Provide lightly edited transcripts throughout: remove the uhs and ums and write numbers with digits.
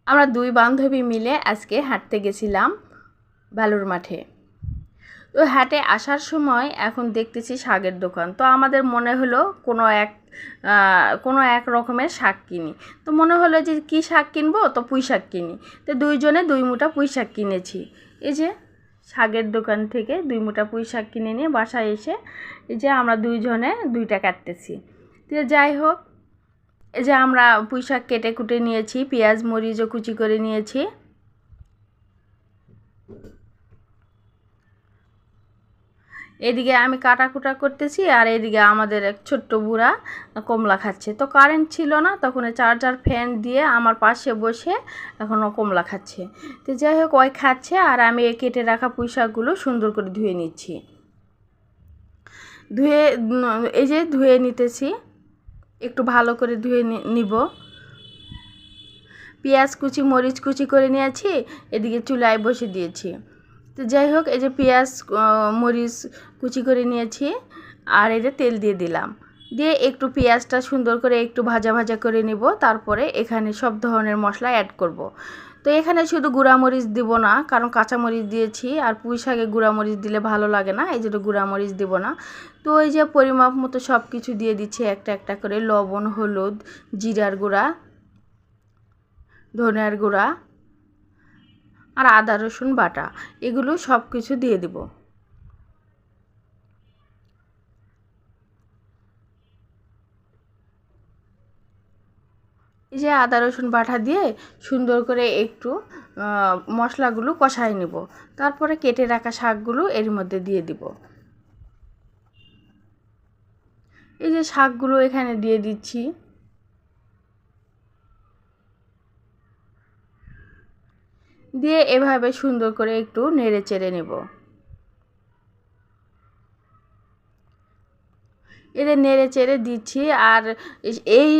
আমরা দুই বান্ধবী মিলে আজকে হাঁটতে গেছিলাম বেলুড় মাঠে। তো হাটে আসার সময় এখন দেখতেছি শাকের দোকান। তো আমাদের মনে হলো কোনো এক রকমের শাক কিনি। তো মনে হলো যে কী শাক কিনবো, তো পুঁই শাক কিনি। তো দুইজনে 2 মুঠা পুঁই শাক কিনেছি। এই যে শাকের দোকান থেকে 2 মুঠা পুঁই শাক কিনে নিয়ে বাসায় এসে এই যে আমরা দুইজনে 2টা কাটতেছি। তো যাই হোক, এই যে আমরা পুঁই শাক কেটে কুটে নিয়েছি, পেঁয়াজ মরিচও কুচি করে নিয়েছি। এদিকে আমি কাটাকুটা করতেছি আর এদিকে আমাদের এক ছোট্ট বুড়া কমলা খাচ্ছে। তো কারেন্ট ছিল না, তখন চার্জার ফ্যান দিয়ে আমার পাশে বসে এখনও কমলা খাচ্ছে। তো যাই হোক, ওই খাচ্ছে আর আমি কেটে রাখা পুঁই শাকগুলো সুন্দর করে ধুয়ে নিচ্ছি। ধুয়ে নিতেছি, একটু ভালো করে ধুয়ে নিব। পেঁয়াজ কুচি মরিচ কুচি করে নিয়েছি, এদিকে চুলায় বসে দিয়েছি। তো যাই হোক, এই যে পেঁয়াজ মরিচ কুচি করে নিয়েছি আর এই যে তেল দিয়ে দিলাম, দিয়ে একটু পেঁয়াজটা সুন্দর করে একটু ভাজা ভাজা করে নিব। তারপরে এখানে সব ধরনের মশলা অ্যাড করব। তো এখানে শুধু গুঁড়ামরিচ দিব না, কারণ কাঁচামরিচ দিয়েছি আর পুঁই শাকে গুঁড়ামরিচ দিলে ভালো লাগে না, এই জন্য গুঁড়ামরিচ দিব না। তো এই যে পরিমাপ মতো সব কিছু দিয়ে দিচ্ছি একটা একটা করে, লবণ হলুদ জিরার গুঁড়া ধনিয়ার গুঁড়া আর আদা রসুন বাটা, এগুলো সব কিছু দিয়ে দিব। এই যে আদা রসুন বাটা দিয়ে সুন্দর করে একটু মশলাগুলো কষাই নেব। তারপরে কেটে রাখা শাকগুলো এর মধ্যে দিয়ে দিব। এই যে শাকগুলো এখানে দিয়ে দিচ্ছি। দিয়ে এভাবে সুন্দর করে একটু নেড়ে চেড়ে নেব। এদের নেড়ে চেড়ে দিচ্ছি। আর এই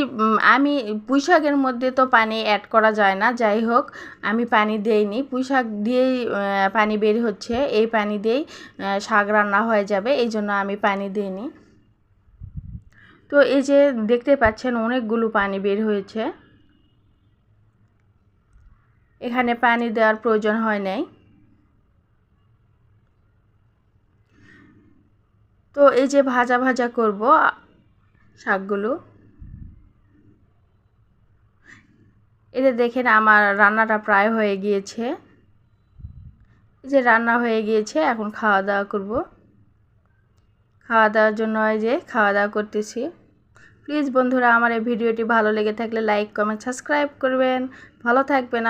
আমি পুঁই শাকের মধ্যে তো পানি অ্যাড করা যায় না, যাই হোক আমি পানি দেইনি। পুঁই শাক দিয়েই পানি বের হচ্ছে, এই পানি দিয়েই শাক রান্না হয়ে যাবে, এই জন্য আমি পানি দিইনি। তো এই যে দেখতে পাচ্ছেন অনেকগুলো পানি বের হয়েছে, এখানে পানি দেওয়ার প্রয়োজন হয় নাই। তো এই যে ভাজা ভাজা করব শাকগুলো। এতে দেখেন আমার রান্নাটা প্রায় হয়ে গিয়েছে। এই যে রান্না হয়ে গিয়েছে, এখন খাওয়া দাওয়া করব। খাওয়া দাওয়ার জন্য এই যে খাওয়া দাওয়া করতেছি। প্লিজ বন্ধুরা, আমার এই ভিডিওটি ভালো লেগে থাকলে লাইক কমেন্ট সাবস্ক্রাইব করবেন। ভালো থাকবেন।